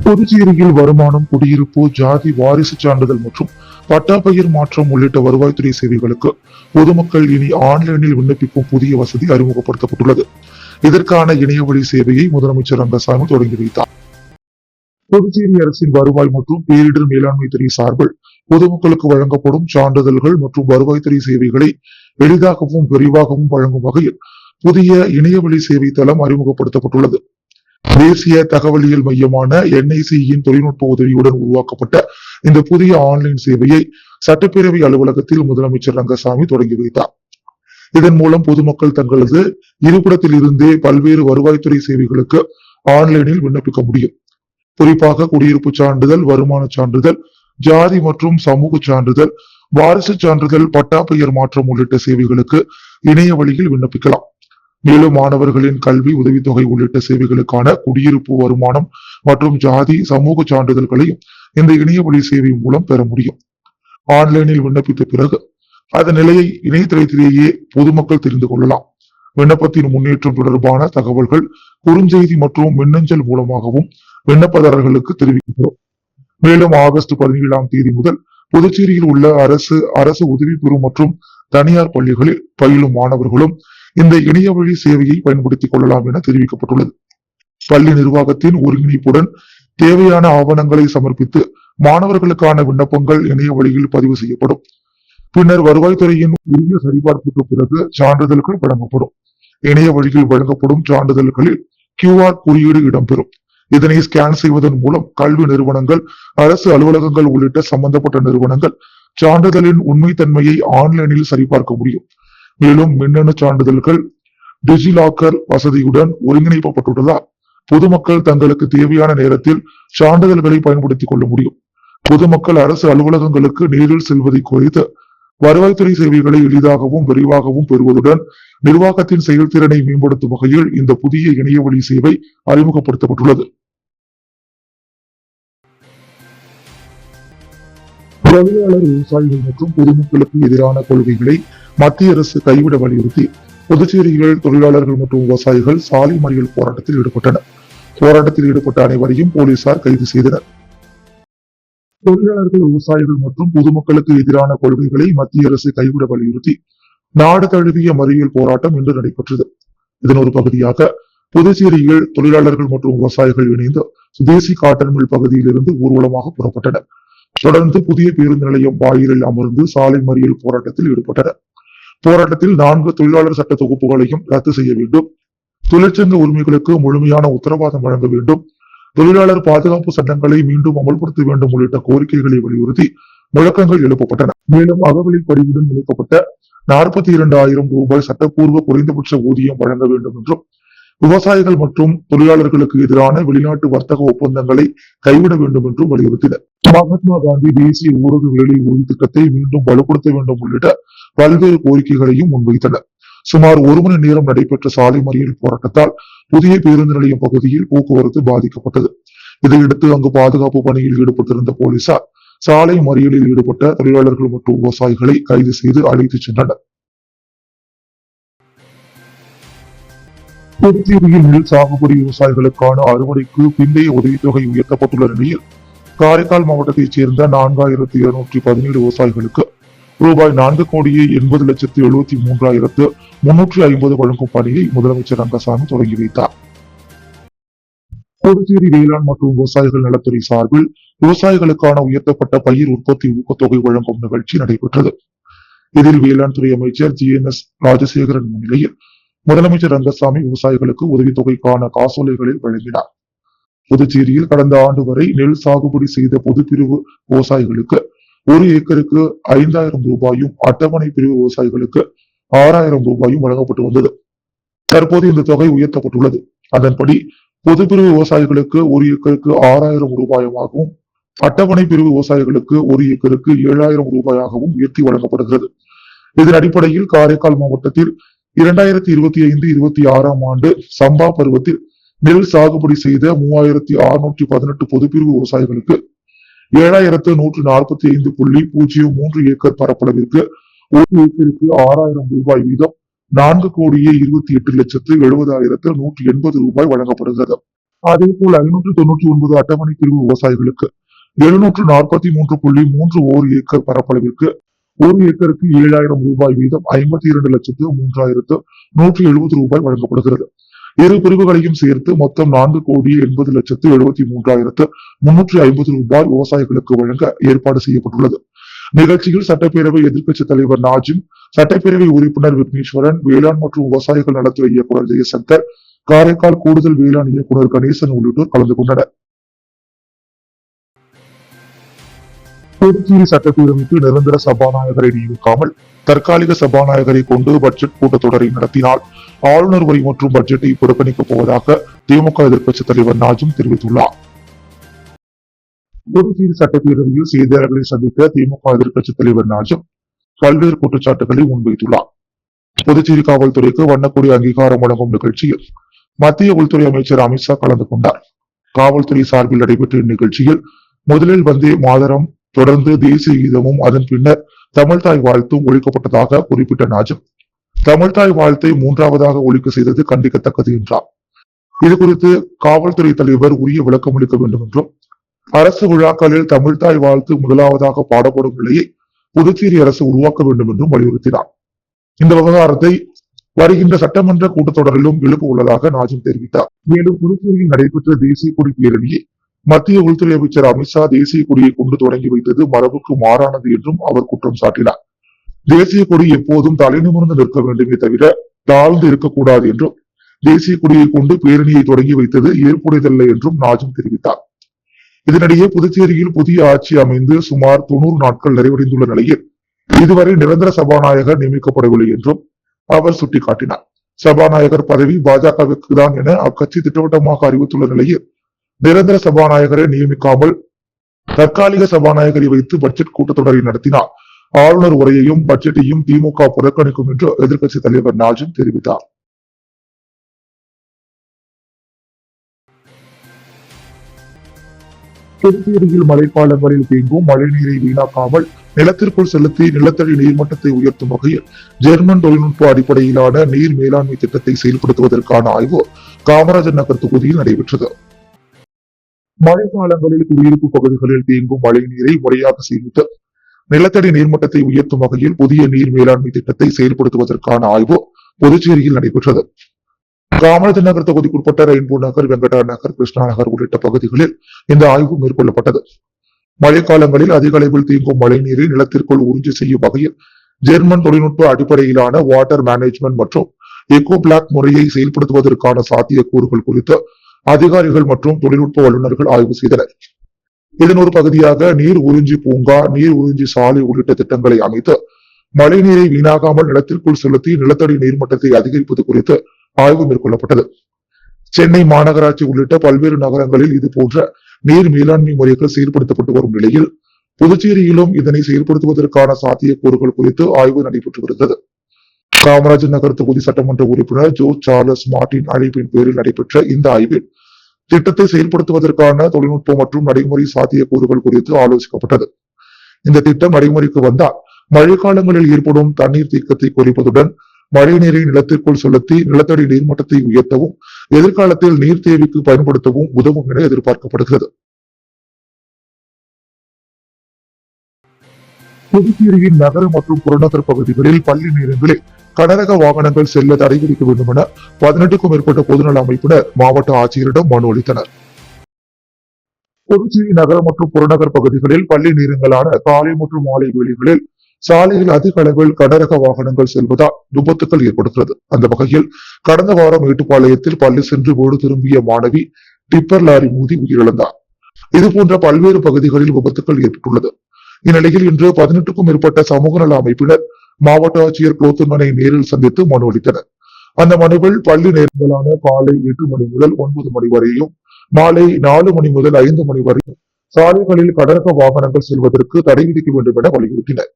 புதுச்சேரியில் வருமானம், குடியிருப்பு, ஜாதி வாரிசு சான்றிதழ் மற்றும் பட்டா பெயர் மாற்றம் உள்ளிட்ட வருவாய்த்துறை சேவைகளுக்கு பொதுமக்கள் இனி ஆன்லைனில் விண்ணப்பிக்கும் புதிய வசதி அறிமுகப்படுத்தப்பட்டுள்ளது. இதற்கான இணையவழி சேவையை முதலமைச்சர் ரங்கசாமி தொடங்கி வைத்தார். புதுச்சேரி அரசின் வருவாய் மற்றும் பேரிடர் மேலாண்மை துறை சார்பில் பொதுமக்களுக்கு வழங்கப்படும் சான்றிதழ்கள் மற்றும் வருவாய்த்துறை சேவைகளை எளிதாகவும் விரிவாகவும் வழங்கும் வகையில் புதிய இணையவழி சேவை தளம் அறிமுகப்படுத்தப்பட்டுள்ளது. தேசிய தகவலியல் மையமான NIC-யின் தொழில்நுட்ப உதவியுடன் உருவாக்கப்பட்ட இந்த புதிய ஆன்லைன் சேவையை சட்டப்பேரவை அலுவலகத்தில் முதலமைச்சர் ரங்கசாமி தொடங்கி வைத்தார். இதன் மூலம் பொதுமக்கள் தங்களது இருப்பிடத்தில் இருந்தே பல்வேறு வருவாய்த்துறை சேவைகளுக்கு ஆன்லைனில் விண்ணப்பிக்க முடியும். குறிப்பாக குடியிருப்பு சான்றிதழ், வருமான சான்றிதழ், ஜாதி மற்றும் சமூக சான்றிதழ், வாரிசு சான்றிதழ், பட்டா பெயர் மாற்றம் உள்ளிட்ட சேவைகளுக்கு இணைய வழியில் விண்ணப்பிக்கலாம். மேலும் மாணவர்களின் கல்வி உதவித்தொகை உள்ளிட்ட சேவைகளுக்கான குடியிருப்பு, வருமானம் மற்றும் ஜாதி சமூக சான்றிதழ்களையும் இந்த இணைய வழி சேவை மூலம் பெற முடியும். ஆன்லைனில் விண்ணப்பித்த பிறகு அதன் நிலையை இணையதளத்திலேயே பொதுமக்கள் தெரிந்து கொள்ளலாம். விண்ணப்பத்தின் முன்னேற்றம் தொடர்பான தகவல்கள் குறுஞ்செய்தி மற்றும் மின்னஞ்சல் மூலமாகவும் விண்ணப்பதாரர்களுக்கு தெரிவிக்கப்படும். மேலும் ஆகஸ்ட் 17ஆம் தேதி முதல் புதுச்சேரியில் உள்ள அரசு உதவி பெறும் மற்றும் தனியார் பள்ளிகளில் பயிலும் மாணவர்களும் இந்த இணைய வழி சேவையை பயன்படுத்திக் கொள்ளலாம் என தெரிவிக்கப்பட்டுள்ளது. பள்ளி நிர்வாகத்தின் ஒருங்கிணைப்புடன் தேவையான ஆவணங்களை சமர்ப்பித்து மாணவர்களுக்கான விண்ணப்பங்கள் இணைய வழியில் பதிவு செய்யப்படும். பின்னர் வருவாய்த்துறையின் உரிய சரிபார்ப்புக்கு பிறகு சான்றிதழ்கள் வழங்கப்படும். இணைய வழியில் வழங்கப்படும் சான்றிதழ்களில் QR குறியீடு இடம்பெறும். இதனை ஸ்கேன் செய்வதன் மூலம் கல்வி நிறுவனங்கள், அரசு அலுவலகங்கள் உள்ளிட்ட சம்பந்தப்பட்ட நிறுவனங்கள் சான்றிதழின் உண்மைத்தன்மையை ஆன்லைனில் சரிபார்க்க முடியும். மேலும் மின்னணு சான்றிதழ்கள் டிஜிலாக்கர் வசதியுடன் ஒருங்கிணைக்கப்பட்டுள்ளதால் பொதுமக்கள் தங்களுக்கு தேவையான நேரத்தில் சான்றிதழ்களை பயன்படுத்திக் கொள்ள முடியும். பொதுமக்கள் அரசு அலுவலகங்களுக்கு நேரில் செல்வதை குறைத்து வருவாய்த்துறை சேவைகளை எளிதாகவும் விரைவாகவும் பெறுவதுடன் நிர்வாகத்தின் செயல்திறனை மேம்படுத்தும் வகையில் இந்த புதிய இணைய வழி சேவை அறிமுகப்படுத்தப்பட்டுள்ளது. தொழிலாளர், விவசாயிகள் மற்றும் பொதுமக்களுக்கு எதிரான கொள்கைகளை மத்திய அரசு கைவிட வலியுறுத்தி புதுச்சேரியில் தொழிலாளர்கள் மற்றும் விவசாயிகள் சாலை மறியல் போராட்டத்தில் ஈடுபட்டனர். போராட்டத்தில் ஈடுபட்ட அனைவரையும் போலீசார் கைது செய்தனர். தொழிலாளர்கள், விவசாயிகள் மற்றும் பொதுமக்களுக்கு எதிரான கொள்கைகளை மத்திய அரசு கைவிட வலியுறுத்தி நாடு தழுவிய மறியல் போராட்டம் இன்று நடைபெற்றது. இதன் ஒரு பகுதியாக புதுச்சேரியில் தொழிலாளர்கள் மற்றும் விவசாயிகள் இணைந்து சுதேசி காட்டன் மில் பகுதியில் இருந்து ஊர்வலமாக புறப்பட்டனர். தொடர்ந்து புதிய பேருந்து நிலையம் வாயிலில் அமர்ந்து சாலை மறியல் போராட்டத்தில் ஈடுபட்டனர். போராட்டத்தில் 4 தொழிலாளர் சட்ட தொகுப்புகளையும் ரத்து செய்ய வேண்டும், தொழிற்சங்க உரிமைகளுக்கு முழுமையான உத்தரவாதம் வழங்க வேண்டும், தொழிலாளர் பாதுகாப்பு சட்டங்களை மீண்டும் அமல்படுத்த வேண்டும் உள்ளிட்ட கோரிக்கைகளை வலியுறுத்தி முழக்கங்கள் எழுப்பப்பட்டன. மேலும் அகவலில் பதிவுடன் இணைக்கப்பட்ட 42,000 ரூபாய் சட்டப்பூர்வ குறைந்தபட்ச ஊதியம் வழங்க வேண்டும் என்றும், விவசாயிகள் மற்றும் தொழிலாளர்களுக்கு எதிரான வெளிநாட்டு வர்த்தக ஒப்பந்தங்களை கைவிட வேண்டும் என்றும் வலியுறுத்தினர். மகாத்மா காந்தி தேசிய ஊரக வேலை உறுதி திட்டத்தை மீண்டும் வலுப்படுத்த வேண்டும் உள்ளிட்ட பல்வேறு கோரிக்கைகளையும் முன்வைத்தனர். சுமார் 1 மணி நேரம் நடைபெற்ற சாலை மறியல் போராட்டத்தால் புதிய பேருந்து நிலையம் பகுதியில் போக்குவரத்து பாதிக்கப்பட்டது. இதையடுத்து அங்கு பாதுகாப்பு பணியில் ஈடுபட்டிருந்த போலீசார் சாலை மறியலில் ஈடுபட்ட தொழிலாளர்கள் மற்றும் விவசாயிகளை கைது செய்து அழைத்துச் சென்றனர். புதுச்சேரியில் நெல் சாகுபடி விவசாயிகளுக்கான அறுவடைக்கு பிந்தைய உதவித்தொகை உயர்த்தப்பட்டுள்ள நிலையில் காரைக்கால் மாவட்டத்தைச் சேர்ந்த 4,217 விவசாயிகளுக்கு ரூபாய் 4,80,73,350 வழங்கும் பணியை முதலமைச்சர் ரங்கசாமி தொடங்கி வைத்தார். புதுச்சேரி வேளாண் மற்றும் விவசாயிகள் நலத்துறை சார்பில் விவசாயிகளுக்கான உயர்த்தப்பட்ட பயிர் உற்பத்தி ஊக்கத்தொகை வழங்கும் நிகழ்ச்சி நடைபெற்றது. இதில் வேளாண் துறை அமைச்சர் GNS ராஜசேகரன் முன்னிலையில் முதலமைச்சர் ரங்கசாமி விவசாயிகளுக்கு உதவித்தொகைக்கான காசோலைகளை வழங்கினார். புதுச்சேரியில் கடந்த ஆண்டு வரை நெல் சாகுபடி செய்த பொதுப்பிரிவு விவசாயிகளுக்கு 1 ஏக்கருக்கு 5,000 ரூபாயும், அட்டவணை பிரிவு விவசாயிகளுக்கு 6,000 ரூபாயும் வழங்கப்பட்டு வந்தது. தற்போது இந்த தொகை உயர்த்தப்பட்டுள்ளது. அதன்படி பொதுப்பிரிவு விவசாயிகளுக்கு 1 ஏக்கருக்கு 6,000 ரூபாயாகவும், அட்டவணை பிரிவு விவசாயிகளுக்கு 1 ஏக்கருக்கு 7,000 ரூபாயாகவும் உயர்த்தி வழங்கப்படுகிறது. இதன் அடிப்படையில் காரைக்கால் மாவட்டத்தில் 2025-26ஆம் ஆண்டு சம்பா பருவத்தில் நெல் சாகுபடி செய்த 3,618 பொதுப்பிரிவு விவசாயிகளுக்கு 7,145.03 ஏக்கர் பரப்பளவிற்கு 1 ஏக்கருக்கு 6,000 ரூபாய் வீதம் 4,28,70,70,180 ரூபாய் வழங்கப்படுகிறது. அதேபோல் 599 அட்டவணை பிரிவு விவசாயிகளுக்கு 743.3 ஏக்கர் பரப்பளவிற்கு 1 ஏக்கருக்கு 7,000 ரூபாய் வீதம் 52,03,170 ரூபாய் வழங்கப்படுகிறது. இரு பிரிவுகளையும் சேர்த்து மொத்தம் 4,80,73,350 ரூபாய் விவசாயிகளுக்கு வழங்க ஏற்பாடு செய்யப்பட்டுள்ளது. நிகழ்ச்சியில் சட்டப்பேரவை எதிர்க்கட்சித் தலைவர் நாஜிம், சட்டப்பேரவை உறுப்பினர் விக்னேஸ்வரன், வேளாண் மற்றும் விவசாயிகள் நலத்துறை இயக்குநர் ஜெயசங்கர், காரைக்கால் கூடுதல் வேளாண் இயக்குநர் கணேசன் உள்ளிட்டோர் கலந்து கொண்டனர். புதுச்சேரி சட்டப்பேரவைக்கு நிரந்தர சபாநாயகரை நியமிக்காமல் தற்காலிக சபாநாயகரை கொண்டு பட்ஜெட் கூட்டத்தொடரை நடத்தினால் ஆளுநர் உரை மற்றும் பட்ஜெட்டை புறக்கணிக்கப் போவதாக திமுக எதிர்க்கட்சித் தலைவர் நாஜிம் தெரிவித்துள்ளார். புதுச்சேரி சட்டப்பேரவையில் செய்தியாளர்களை சந்தித்த திமுக எதிர்க்கட்சித் தலைவர் நாஜிம் பல்வேறு குற்றச்சாட்டுகளை முன்வைத்துள்ளார். புதுச்சேரி காவல்துறைக்கு வண்ணக்கொடி அங்கீகாரம் வழங்கும் நிகழ்ச்சியில் மத்திய உள்துறை அமைச்சர் அமித்ஷா கலந்து கொண்டார். காவல்துறை சார்பில் நடைபெற்ற இந்நிகழ்ச்சியில் முதலில் வந்தே மாதரம், தொடர்ந்து தேசிய கீதமும், அதன் பின்னர் தமிழ்தாய் வாழ்த்தும் ஒழிக்கப்பட்டதாக குறிப்பிட்ட நாஜிம், தமிழ்தாய் வாழ்த்தை 3வதாக ஒழிக்க செய்தது கண்டிக்கத்தக்கது என்றார். இது குறித்து காவல்துறை தலைவர் உரிய விளக்கம் அளிக்க வேண்டும் என்றும், அரசு விழாக்களில் தமிழ்தாய் வாழ்த்து முதலாவதாக பாடப்படும் நிலையை புதுச்சேரி அரசு உருவாக்க வேண்டும் என்றும் வலியுறுத்தினார். இந்த விவகாரத்தை வருகின்ற சட்டமன்ற கூட்டத்தொடரிலும் எழுப்ப உள்ளதாக நாஜிம் தெரிவித்தார். மேலும் புதுச்சேரியில் நடைபெற்ற தேசிய கொடி பேரணியை மத்திய உள்துறை அமைச்சர் அமித்ஷா தேசிய கொடியை கொண்டு தொடங்கி வைத்தது மரபுக்கு மாறானது என்றும் அவர் குற்றம் சாட்டினார். தேசிய கொடி எப்போதும் தலைநிமிர்ந்து நிற்க வேண்டுமே தவிர தாழ்ந்து இருக்கக்கூடாது என்றும், தேசிய கொடியை கொண்டு பேரணியை தொடங்கி வைத்தது ஏற்புடையதல்ல என்றும் நாஜிம் தெரிவித்தார். இதனிடையே புதுச்சேரியில் புதிய ஆட்சி அமைந்து சுமார் 90 நாட்கள் நிறைவடைந்துள்ள நிலையில் இதுவரை நிரந்தர சபாநாயகர் நியமிக்கப்படவில்லை என்றும் அவர் சுட்டிக்காட்டினார். சபாநாயகர் பதவி பாஜகவிற்கு தான் என அக்கட்சி திட்டவட்டமாக அறிவித்துள்ள நிலையில் நிரந்தர சபாநாயகரை நியமிக்காமல் தற்காலிக சபாநாயகரை வைத்து பட்ஜெட் கூட்டத்தொடரை நடத்தினார் ஆளுநர் உரையையும் பட்ஜெட்டையும் திமுக புறக்கணிக்கும் என்று எதிர்க்கட்சித் தலைவர் நாஜிம் தெரிவித்தார். புதுச்சேரியில் மழைக்காலங்களில் தேங்கும் மழைநீரை வீணாக்காமல் நிலத்திற்குள் செலுத்தி நிலத்தடி நீர்மட்டத்தை உயர்த்தும் வகையில் ஜெர்மன் தொழில்நுட்ப அடிப்படையிலான நீர் மேலாண்மை திட்டத்தை செயல்படுத்துவதற்கான ஆய்வு காமராஜர் நகர் தொகுதியில் நடைபெற்றது. மழைக்காலங்களில் குடியிருப்பு பகுதிகளில் தேங்கும் மழைநீரை முறையாக சேமித்து நிலத்தடி நீர்மட்டத்தை உயர்த்தும் வகையில் புதிய நீர் மேலாண்மை திட்டத்தை செயல்படுத்துவதற்கான ஆய்வு புதுச்சேரியில் நடைபெற்றது. காமராஜர் நகர் தொகுதிக்குட்பட்ட ரெயின்போ நகர், வெங்கடா நகர், கிருஷ்ணா நகர் உள்ளிட்ட பகுதிகளில் இந்த ஆய்வு மேற்கொள்ளப்பட்டது. மழைக்காலங்களில் அதிக அளவில் தேங்கும் மழைநீரை நிலத்திற்குள் உறிஞ்சி செய்யும் வகையில் ஜெர்மன் தொழில்நுட்ப அடிப்படையிலான வாட்டர் மேனேஜ்மெண்ட் மற்றும் எக்கோ பிளாக் முறையை செயல்படுத்துவதற்கான சாத்தியக்கூறுகள் குறித்து அதிகாரிகள் மற்றும் தொழில்நுட்ப வல்லுநர்கள் ஆய்வு செய்தனர். இதன் ஒரு பகுதியாக நீர் உறிஞ்சி பூங்கா, நீர் உறிஞ்சி சாலை உள்ளிட்ட திட்டங்களை அமைத்து மழைநீரை வீணாகாமல் நிலத்திற்குள் செலுத்தி நிலத்தடி நீர்மட்டத்தை அதிகரிப்பது குறித்து ஆய்வு மேற்கொள்ளப்பட்டது. சென்னை மாநகராட்சி உள்ளிட்ட பல்வேறு நகரங்களில் இது போன்ற நீர் மேலாண்மை முறைகள் செயல்படுத்தப்பட்டு வரும் நிலையில் புதுச்சேரியிலும் இதனை செயல்படுத்துவதற்கான சாத்தியக்கூறுகள் குறித்து ஆய்வு நடைபெற்று வருகிறது. காமராஜர் நகர் தொகுதி சட்டமன்ற உறுப்பினர் ஜோ சார்லஸ் மார்டின் அழைப்பின் பேரில் நடைபெற்ற இந்த ஆய்வில் திட்டத்தை செயல்படுத்துவதற்கான தொழில்நுட்பம் மற்றும் நடைமுறை சாத்தியக்கூறுகள் குறித்து ஆலோசிக்கப்பட்டது. இந்த திட்டம் நடைமுறைக்கு வந்தால் மழைக்காலங்களில் ஏற்படும் தண்ணீர் தேக்கத்தை குறைப்பதுடன் மழைநீரை நிலத்திற்குள் செலுத்தி நிலத்தடி நீர்மட்டத்தை உயர்த்தவும் எதிர்காலத்தில் நீர் தேவைக்கு பயன்படுத்தவும் உதவும் என எதிர்பார்க்கப்படுகிறது. புதுச்சேரியின் நகர மற்றும் புறநகர் பகுதிகளில் பள்ளி நேரங்களில் கனரக வாகனங்கள் செல்ல தடை விதிக்க வேண்டும் என 18க்கும் மேற்பட்ட பொதுநல அமைப்பினர் மாவட்ட ஆட்சியரிடம் மனு அளித்தனர். புதுச்சேரி நகர மற்றும் புறநகர் பகுதிகளில் பள்ளி நேரங்களான காலை மற்றும் மாலை வேளைகளில் சாலையில் அதிக அளவில் கனரக வாகனங்கள் செல்வதால் விபத்துக்கள் ஏற்படுகிறது. அந்த வகையில் கடந்த வாரம் மேட்டுப்பாளையத்தில் பள்ளி சென்று வீடு திரும்பிய மாணவி டிப்பர் லாரி மோதி உயிரிழந்தார். இதுபோன்ற பல்வேறு பகுதிகளில் விபத்துக்கள் ஏற்பட்டுள்ளது. இந்நிலையில் இன்று 18க்கும் மேற்பட்ட சமூக நல அமைப்பினர் மாவட்ட ஆட்சியர் குலோத்துங்கனை நேரில் சந்தித்து மனு அளித்தனர். அந்த மனுவில் பள்ளி நேரங்களான காலை 8 மணி முதல் 9 மணி வரையும், மாலை 4 மணி முதல் 5 மணி வரையும் சாலைகளில் கனரக வாகனங்கள் செல்வதற்கு தடை விதிக்க வேண்டும் என வலியுறுத்தினர்.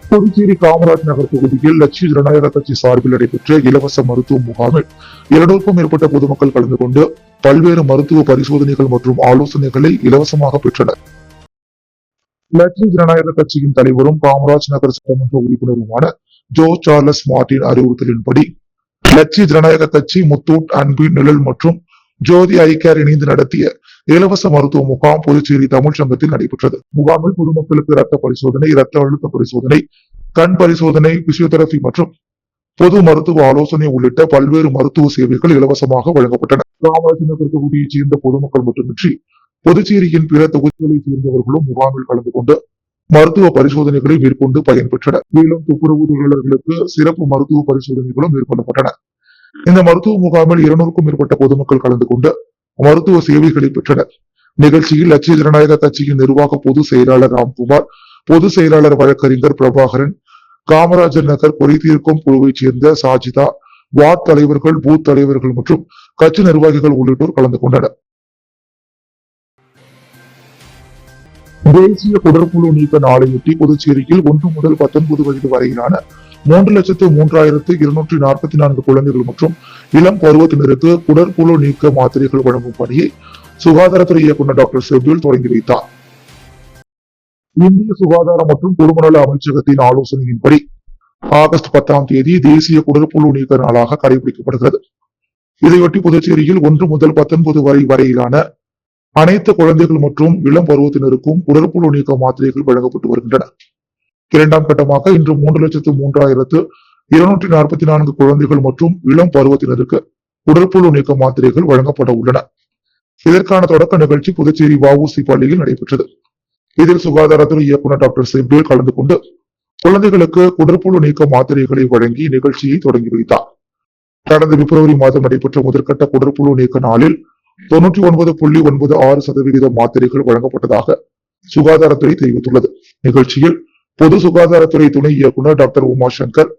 புதுச்சேரி காமராஜ் நகர் தொகுதியில் லட்சிய ஜனநாயக கட்சி சார்பில் நடைபெற்ற இலவச மருத்துவ முகாமில் 200க்கும் மேற்பட்ட பொதுமக்கள் கலந்து கொண்டு பல்வேறு மருத்துவ பரிசோதனைகள் மற்றும் ஆலோசனைகளை இலவசமாக பெற்றனர். லட்சிய ஜனநாயக கட்சியின் தலைவரும் காமராஜ் நகர் சட்டமன்ற உறுப்பினருமான ஜோ சார்லஸ் மார்டின் அறிவுறுத்தலின்படி லட்சிய ஜனநாயக கட்சி, முத்தூட், அன்பின் நிழல் மற்றும் ஜோதி ஐகேர் இணைந்து நடத்திய இலவச மருத்துவ முகாம் புதுச்சேரி தமிழ் சங்கத்தில் நடைபெற்றது. முகாமில் பொதுமக்களுக்கு ரத்த பரிசோதனை, ரத்த அழுத்த பரிசோதனை, கண் பரிசோதனை, பிசியோதெரபி மற்றும் பொது மருத்துவ ஆலோசனை உள்ளிட்ட பல்வேறு மருத்துவ சேவைகள் இலவசமாக வழங்கப்பட்டன. காமராஜர் நகர் தொகுதியைச் சேர்ந்த பொதுமக்கள் மட்டுமின்றி புதுச்சேரியின் பிற தொகுதிகளைச் சேர்ந்தவர்களும் முகாமில் கலந்து கொண்டு மருத்துவ பரிசோதனைகளை மேற்கொண்டு பயன்பெற்றனர். மேலும் துப்புரவு தொழிலாளர்களுக்கு சிறப்பு மருத்துவ பரிசோதனைகளும் மேற்கொள்ளப்பட்டன. இந்த மருத்துவ முகாமில் 200க்கும் மேற்பட்ட பொதுமக்கள் கலந்து கொண்டு மருத்துவ சேவைகளை பெற்றனர். நிகழ்ச்சியில் லட்சிய ஜனநாயக கட்சியின் நிர்வாக பொதுச் செயலாளர் ராம்குமார், பொதுச் செயலாளர் வழக்கறிஞர் பிரபாகரன், காமராஜர் நகர் குறைதீர்க்கும் குழுவைச் சேர்ந்த சாஜிதா, வார்டு தலைவர்கள், பூத் தலைவர்கள் மற்றும் கட்சி நிர்வாகிகள் உள்ளிட்டோர் கலந்து கொண்டனர். தேசிய குடற்புழு நீக்க நாளையொட்டி புதுச்சேரியில் 1 முதல் 19 வயது வரையிலான 3,02,244 குழந்தைகள் மற்றும் இளம் பருவத்தினருக்கு குடற்புழு நீக்க மாத்திரைகள் வழங்கும் பணியை சுகாதாரத்துறை இயக்குநர் டாக்டர் செபில் தொடங்கி வைத்தார். இந்திய சுகாதாரம் மற்றும் குடும்பநல அமைச்சகத்தின் ஆலோசனையின்படி ஆகஸ்ட் 10ஆம் தேதி தேசிய குடற்புழு நீக்க நாளாக கடைபிடிக்கப்படுகிறது. இதையொட்டி புதுச்சேரியில் 1 முதல் 19 வரையிலான அனைத்து குழந்தைகள் மற்றும் இளம் பருவத்தினருக்கும் குடற்புழு நீக்க மாத்திரைகள் வழங்கப்பட்டு வருகின்றன. 2ஆம் கட்டமாக இன்று 3,03,244 குழந்தைகள் மற்றும் இளம் பருவத்தினருக்கு குடற்புழு நீக்க மாத்திரைகள் வழங்கப்பட உள்ளன. இதற்கான தொடக்க நிகழ்ச்சி புதுச்சேரி வஉசி பள்ளியில் நடைபெற்றது. இதில் சுகாதாரத்துறை இயக்குநர் டாக்டர் செபில் கலந்து கொண்டு குழந்தைகளுக்கு குடற்புழு நீக்க மாத்திரைகளை வழங்கி நிகழ்ச்சியை தொடங்கி வைத்தார். கடந்த பிப்ரவரி மாதம் நடைபெற்ற முதற்கட்ட குடற்புழு நீக்க நாளில் 99.96% மாத்திரைகள் வழங்கப்பட்டதாக சுகாதாரத்துறை தெரிவித்துள்ளது. நிகழ்ச்சியில் பொது சுகாதாரத்துறை துணை இயக்குநர் டாக்டர் உமாசங்கர்,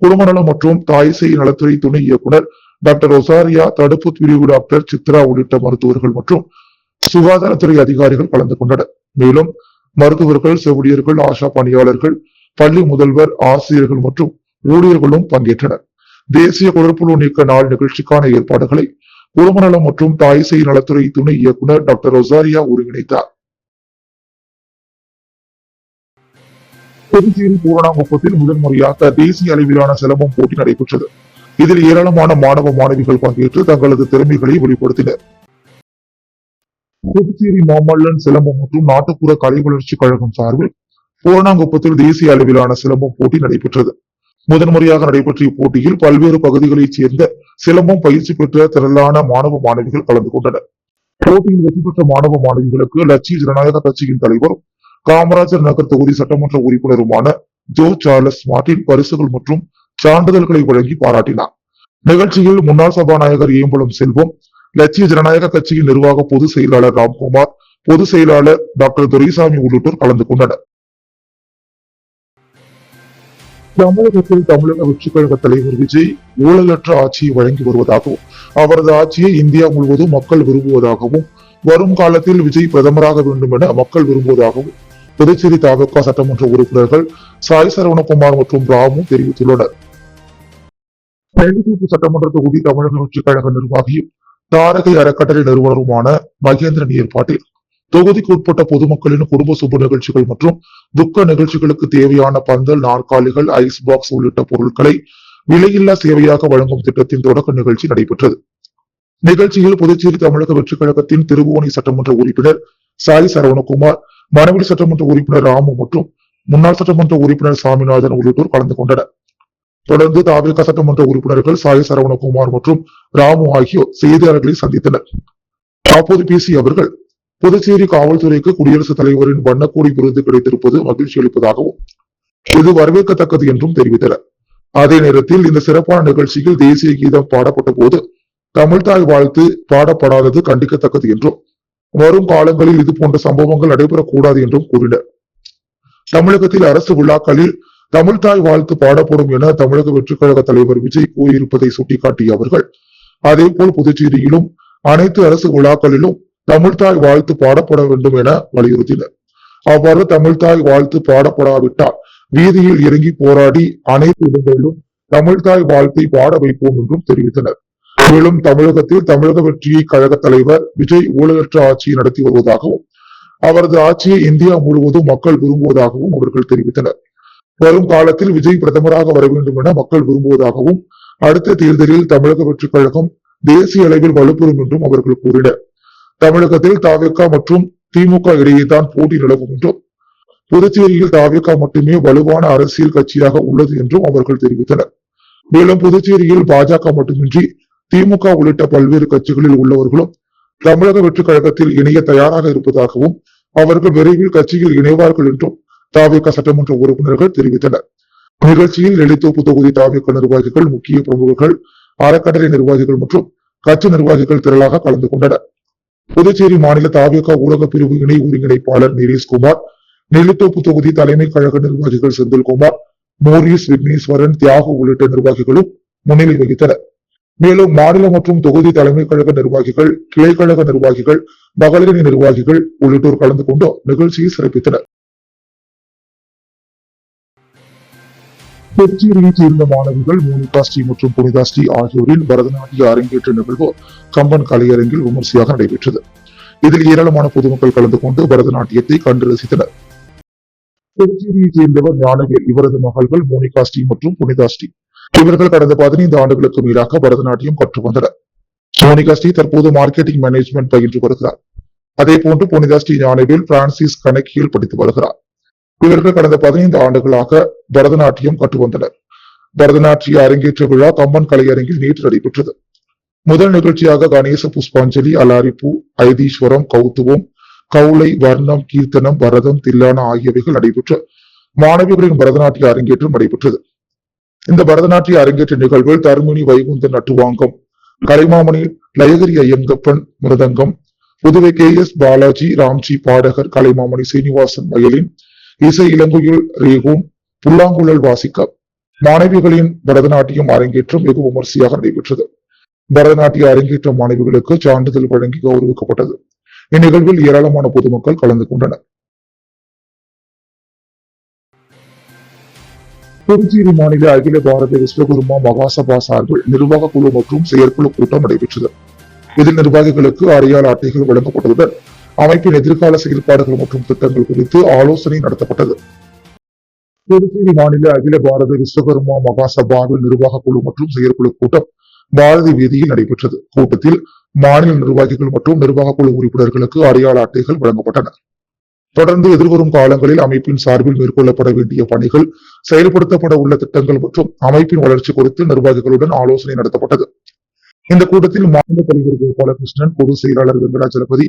குடும்பநலம் மற்றும் தாய்சேய் நலத்துறை துணை இயக்குநர் டாக்டர் ரொசாரியா, தடுப்பு பிரிவு டாக்டர் சித்ரா உள்ளிட்ட மருத்துவர்கள் மற்றும் சுகாதாரத்துறை அதிகாரிகள் கலந்து கொண்டனர். மேலும் மருத்துவர்கள், செவிலியர்கள், ஆஷா பணியாளர்கள், பள்ளி முதல்வர், ஆசிரியர்கள் மற்றும் ஊழியர்களும் பங்கேற்றனர். தேசிய குடற்புழு நீக்க நாள் நிகழ்ச்சிக்கான ஏற்பாடுகளை குடும்பநலம் மற்றும் தாய்சேய் நலத்துறை துணை இயக்குநர் டாக்டர் ரொசாரியா ஒருங்கிணைத்தார். புதுச்சேரி பூரணாங்குப்பத்தில் முதன்முறையாக தேசிய அளவிலான சிலம்பம் போட்டி நடைபெற்றது. இதில் ஏராளமான மாணவ மாணவிகள் பங்கேற்று தங்களது திறமைகளை வெளிப்படுத்தினர். புதுச்சேரி மாமல்லன் சிலம்பம் மற்றும் நாட்டுப்புற கலை வளர்ச்சி கழகம் சார்பில் பூரணாங்குப்பத்தில் தேசிய அளவிலான சிலம்பம் போட்டி நடைபெற்றது. முதன்முறையாக நடைபெற்ற இப்போட்டியில் பல்வேறு பகுதிகளைச் சேர்ந்த சிலம்பம் பயிற்சி பெற்ற திரளான மாணவ மாணவிகள் கலந்து கொண்டனர். போட்டியில் வெற்றி பெற்ற மாணவ மாணவிகளுக்கு லட்சிய ஜனநாயக கட்சியின் தலைவரும் காமராஜர் நகர் தொகுதி சட்டமன்ற உறுப்பினருமான ஜோ சார்லஸ் மார்டின் பரிசுகள் மற்றும் சான்றிதழ்களை வழங்கி பாராட்டினார். நிகழ்ச்சியில் முன்னாள் சபாநாயகர் ஏம்பலம் செல்வம், லட்சிய ஜனநாயக கட்சியின் நிர்வாக பொதுச் செயலாளர் ராம்குமார், பொதுச் செயலாளர் டாக்டர் துரைசாமி உள்ளிட்டோர் கலந்து கொண்டனர். தமிழகத்தில் தமிழக வெற்றிக் கழக தலைவர் விஜய் ஊழலற்ற ஆட்சியை வழங்கி வருவதாகவும், அவரது ஆட்சியை இந்தியா முழுவதும் மக்கள் விரும்புவதாகவும், வரும் காலத்தில் விஜய் பிரதமராக வேண்டும் என மக்கள் விரும்புவதாகவும் புதுச்சேரி தாலுகா சட்டமன்ற உறுப்பினர்கள் சாய் சரவணகுமார் மற்றும் ராமு தெரிவித்துள்ளனர். நெல்லித்தோப்பு சட்டமன்ற தொகுதி தமிழக வெற்றிக் கழக நிர்வாகியும் தாரகை அறக்கட்டளை நிறுவனருமான மகேந்திரன் ஏற்பாட்டில் தொகுதிக்கு உட்பட்ட பொதுமக்களின் குடும்ப சுப நிகழ்ச்சிகள் மற்றும் துக்க நிகழ்ச்சிகளுக்கு தேவையான பந்தல், நாற்காலிகள், ஐஸ் பாக்ஸ் உள்ளிட்ட பொருட்களை விலையில்லா சேவையாக வழங்கும் திட்டத்தின் தொடக்க நிகழ்ச்சி நடைபெற்றது. நிகழ்ச்சியில் புதுச்சேரி தமிழக வெற்றிக் கழகத்தின் திருபுவனை சட்டமன்ற உறுப்பினர் சாய் சரவணகுமார், மணவெளி சட்டமன்ற உறுப்பினர் ராமு மற்றும் முன்னாள் சட்டமன்ற உறுப்பினர் சாமிநாதன் உள்ளிட்டோர் கலந்து கொண்டனர். தொடர்ந்து தாவேகா சட்டமன்ற உறுப்பினர்கள் சாய் சரவணகுமார் மற்றும் ராமு ஆகியோர் செய்தியாளர்களை சந்தித்தனர். அப்போது பேசிய அவர்கள், புதுச்சேரி காவல்துறைக்கு குடியரசுத் தலைவரின் வண்ணக்கோடி விருது கிடைத்திருப்பது மகிழ்ச்சி அளிப்பதாகவும் இது வரவேற்கத்தக்கது என்றும் தெரிவித்தனர். அதே நேரத்தில் இந்த சிறப்பான நிகழ்ச்சியில் தேசிய கீதம் பாடப்பட்ட போது தமிழ்தாய் வாழ்த்து பாடப்படாதது கண்டிக்கத்தக்கது என்றும், வரும் காலங்களில் இது போன்ற சம்பவங்கள் நடைபெறக்கூடாது என்றும் கூறினர். தமிழகத்தில் அரசு விழாக்களில் தமிழ்தாய் வாழ்த்து பாடப்படும் என தமிழக வெற்றிக் கழக தலைவர் விஜய் கூறியிருப்பதை சுட்டிக்காட்டிய அவர்கள், அதே போல் புதுச்சேரியிலும் அனைத்து அரசு விழாக்களிலும் தமிழ்தாய் வாழ்த்து பாடப்பட வேண்டும் என வலியுறுத்தினர். அவ்வாறு தமிழ்தாய் வாழ்த்து பாடப்படாவிட்டால் வீதியில் இறங்கி போராடி அனைத்து இடங்களிலும் தமிழ்தாய் வாழ்த்தை பாட வைப்போம் என்றும் தெரிவித்தனர். மேலும் தமிழகத்தில் தமிழக வெற்றியை கழக தலைவர் விஜய் ஊழலற்ற ஆட்சியை நடத்தி வருவதாகவும், அவரது ஆட்சியை இந்தியா முழுவதும் மக்கள் விரும்புவதாகவும் அவர்கள் தெரிவித்தனர். வரும் காலத்தில் விஜய் பிரதமராக வர வேண்டும் என மக்கள் விரும்புவதாகவும், அடுத்த தேர்தலில் தமிழக வெற்றிக் கழகம் தேசிய அளவில் வலுப்பெறும் என்றும் அவர்கள் கூறினர். தமிழகத்தில் தாவேகா மற்றும் திமுக இடையேதான் போட்டி நிலவும் என்றும் புதுச்சேரியில் தாவேகா மட்டுமே வலுவான அரசியல் கட்சியாக உள்ளது என்றும் அவர்கள் தெரிவித்தனர். மேலும் புதுச்சேரியில் பாஜக மட்டுமின்றி திமுக உள்ளிட்ட பல்வேறு கட்சிகளில் உள்ளவர்களும் தமிழக வெற்றிக் கழகத்தில் இணைய தயாராக இருப்பதாகவும் அவர்கள் விரைவில் கட்சியில் இணைவார்கள் என்றும் தாவேகா சட்டமன்ற உறுப்பினர்கள் தெரிவித்தனர். நிகழ்ச்சியில் நெல்லித்தோப்பு தொகுதி தாவேகா நிர்வாகிகள், முக்கிய பிரமுகர்கள், அறக்கட்டளை நிர்வாகிகள் மற்றும் கட்சி நிர்வாகிகள் திரளாக கலந்து கொண்டனர். புதுச்சேரி மாநில தாவேகா ஊடக பிரிவு இணை ஒருங்கிணைப்பாளர் நிரேஷ்குமார், நெல்லித்தோப்பு தொகுதி தலைமை கழக நிர்வாகிகள் செந்தில்குமார், மோரிஸ், விக்னேஸ்வரன், தியாகு உள்ளிட்ட நிர்வாகிகளும் முன்னிலை வகித்தனர். மேலும் மாநில மற்றும் தொகுதி தலைமை கழக நிர்வாகிகள், கிளை கழக நிர்வாகிகள், மகளிரணி நிர்வாகிகள் உள்ளிட்டோர் கலந்து கொண்டு நிகழ்ச்சியை சிறப்பித்தனர். புதுச்சேரியைச் சேர்ந்த மாணவிகள் மோனிகா ஸ்ரீ மற்றும் புனிதா ஸ்ரீ ஆகியோரின் பரதநாட்டிய அரங்கேற்ற நிகழ்வு கம்பன் கலையரங்கில் விமர்சையாக நடைபெற்றது. இதில் ஏராளமான பொதுமக்கள் கலந்து கொண்டு பரதநாட்டியத்தை கண்டு ரசித்தனர். புதுச்சேரியைச் சேர்ந்தவர் ஞானவேல், இவரது மகள்கள் மோனிகா ஸ்ரீ மற்றும் புனிதா ஸ்ரீ. இவர்கள் கடந்த 15 ஆண்டுகளுக்கு மேலாக பரதநாட்டியம் கற்று வந்தனர். மோனிகா ஸ்ரீ தற்போது மார்க்கெட்டிங் மேனேஜ்மெண்ட் பயின்று வருகிறார். அதே போன்று புனிதா ஸ்ரீ ஞானவேல் பிரான்சிஸ் கணக்கியல் படித்து வருகிறார். இவர்கள் கடந்த 15 ஆண்டுகளாக பரதநாட்டியம் கற்று வந்தனர். பரதநாட்டிய அரங்கேற்ற விழா கம்பன் கலையரங்கில் நேற்று நடைபெற்றது. முதல் நிகழ்ச்சியாக கணேச புஷ்பாஞ்சலி, அலாரிப்பூ, ஐதீஸ்வரம், கௌத்துவம், கவுளை, வர்ணம், கீர்த்தனம், பரதம், தில்லானா ஆகியவைகள் நடைபெற்று மாணவிகளின் பரதநாட்டிய அரங்கேற்றம் நடைபெற்றது. இந்த பரதநாட்டிய அரங்கேற்ற நிகழ்வில் தர்மினி வைகுந்தன் நட்டுவாங்கம், கலைமாமணி லயகிரி ஐயங்கப்பன் மிருதங்கம், புதுவை KS பாலாஜி, ராம்ஜி பாடகர், கலைமாமணி சீனிவாசன் வயலின், இசை இளங்குயில் ரேகூன் புல்லாங்குழல் வாசிக்க மாணவிகளின் பரதநாட்டியம் அரங்கேற்றம் வெகு விமர்சையாக நடைபெற்றது. பரதநாட்டிய அரங்கேற்ற மாணவிகளுக்கு சான்றிதழ் வழங்கி கௌரவிக்கப்பட்டது. இந்நிகழ்வில் ஏராளமான பொதுமக்கள் கலந்து கொண்டனர். புதுச்சேரி மாநில அகில பாரத விஸ்வகுருமா மகாசபா சார்பில் நிர்வாக குழு மற்றும் செயற்குழு கூட்டம் நடைபெற்றது. இதில் நிர்வாகிகளுக்கு அடையாள அட்டைகள் வழங்கப்பட்டதுடன் அமைப்பின் எதிர்கால செயல்பாடுகள் மற்றும் திட்டங்கள் குறித்து ஆலோசனை நடத்தப்பட்டது. புதுச்சேரி மாநில அகில பாரத விஸ்வகர்மா மகாசபாவின் நிர்வாக குழு மற்றும் செயற்குழு கூட்டம் பாரதி வீதியில் நடைபெற்றது. கூட்டத்தில் மாநில நிர்வாகிகள் மற்றும் நிர்வாக குழு உறுப்பினர்களுக்கு அடையாள அட்டைகள் வழங்கப்பட்டன. தொடர்ந்து எதிர்வரும் காலங்களில் அமைப்பின் சார்பில் மேற்கொள்ளப்பட வேண்டிய பணிகள், செயல்படுத்தப்பட உள்ள திட்டங்கள் மற்றும் அமைப்பின் வளர்ச்சி குறித்து நிர்வாகிகளுடன் ஆலோசனை நடத்தப்பட்டது. இந்த கூட்டத்தில் மாநில தலைவர் கோபாலகிருஷ்ணன், பொதுச் செயலாளர் வெங்கடாச்சலபதி,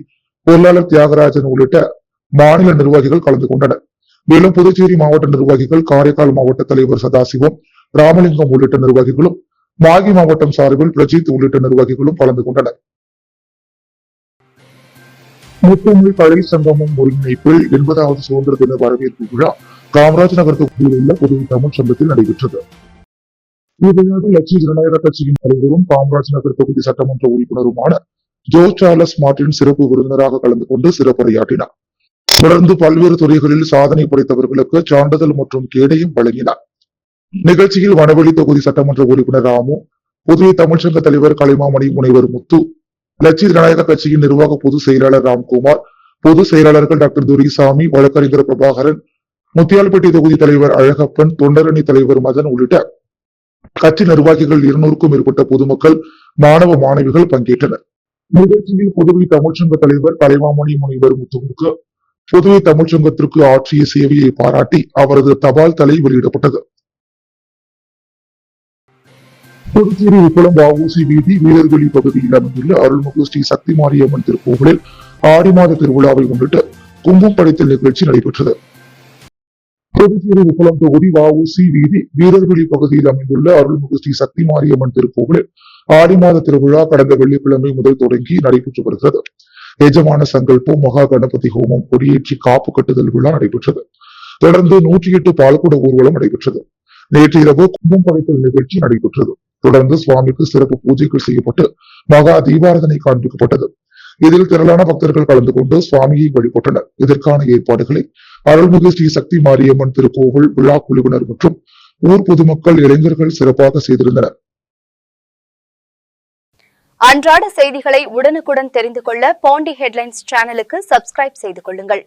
பொருளாளர் தியாகராஜன் உள்ளிட்ட மாநில நிர்வாகிகள் கலந்து கொண்டனர். மேலும் புதுச்சேரி மாவட்ட நிர்வாகிகள், காரைக்கால் மாவட்ட தலைவர் சதாசிவம், ராமலிங்கம் உள்ளிட்ட நிர்வாகிகளும், மாகி மாவட்டம் சார்பில் பிரஜித் உள்ளிட்ட நிர்வாகிகளும் கலந்து கொண்டனர். முத்தமிழ் கலை சங்கமம் ஒருங்கிணைப்பில் 80வது சுதந்திர தின வரவேற்பு விழா காமராஜ் நகர் தொகுதியில் உள்ள புதுவை தமிழ் சங்கத்தில் நடைபெற்றது. இவ்விழாவில் லட்சிய ஜனநாயக கட்சியின் தலைவரும் காமராஜ் நகர் தொகுதி சட்டமன்ற உறுப்பினருமான ஜோ சார்லஸ் மார்டின் சிறப்பு விருந்தினராக கலந்து கொண்டு சிறப்புரையாற்றினார். தொடர்ந்து பல்வேறு துறைகளில் சாதனை படைத்தவர்களுக்கு சான்றிதழ் மற்றும் கேடயம் வழங்கினார். நிகழ்ச்சியில் வனவெளி தொகுதி சட்டமன்ற உறுப்பினர் ராமு, புதுவை தமிழ்ச்சங்க தலைவர் கலைமாமணி முனைவர் முத்து, லட்சிய ஜனநாயக கட்சியின் நிர்வாக பொதுச் செயலாளர் ராம்குமார், பொதுச் செயலாளர்கள் டாக்டர் துரைசாமி, வழக்கறிஞர் பிரபாகரன், முத்தியால்பேட்டை தொகுதி தலைவர் அழகப்பன், தொண்டரணி தலைவர் மதன் உள்ளிட்ட கட்சி நிர்வாகிகள் 200க்கும் மேற்பட்ட பொதுமக்கள், மாணவ மாணவிகள் பங்கேற்றனர். நிகழ்ச்சியில் புதுவை தமிழ்ச்சங்க தலைவர் கலைமாமணி முனைவர் முத்துவுக்கு புதுவை தமிழ்ச்சங்கத்திற்கு ஆற்றிய சேவையை பாராட்டி அவரது தபால் தலை வெளியிடப்பட்டது. புதுச்சேரி உப்பளம் வ.உ.சி. வீதி வீரர்வெளி பகுதியில் அமைந்துள்ள அருள்மிகு ஸ்ரீ சக்தி மாரியம்மன் திருக்கோவிலில் ஆடி மாத திருவிழாவை முன்னிட்டு கும்பம் படைத்தல் நிகழ்ச்சி நடைபெற்றது. புதுச்சேரி உப்பளம் தொகுதி வ.உ.சி. வீதி வீரர்வெளி பகுதியில் அமைந்துள்ள அருள்மிகு ஸ்ரீ சக்தி மாரியம்மன் திருக்கோவிலில் ஆடி மாத திருவிழா கடந்த வெள்ளிக்கிழமை முதல் தொடங்கி நடைபெற்று வருகிறது. எஜமான சங்கல்பம், மகா கணபதி ஹோமம், கொடியேற்றி காப்பு கட்டுதல் விழா நடைபெற்றது. தொடர்ந்து 108 பால்குட ஊர்வலம் நடைபெற்றது. நேற்று இரவு கும்பம் படைத்தல் நிகழ்ச்சி நடைபெற்றது. தொடர்ந்து சுவாமிக்கு சிறப்பு பூஜைகள் செய்யப்பட்டு மகா தீபாராதனை காண்பிக்கப்பட்டது. இதில் திரளான பக்தர்கள் கலந்து கொண்டு சுவாமியை வழிபட்டனர். இதற்கான ஏற்பாடுகளை அருள்மிகு ஸ்ரீ சக்தி மாரியம்மன் திருக்கோவில் விழா குழுவினர் மற்றும் ஊர் பொதுமக்கள், இளைஞர்கள் சிறப்பாக செய்திருந்தனர். அன்றாட செய்திகளை உடனுக்குடன் தெரிந்து கொள்ள பாண்டி ஹெட்லைன்ஸ் சேனலுக்கு சப்ஸ்கிரைப் செய்து கொள்ளுங்கள்.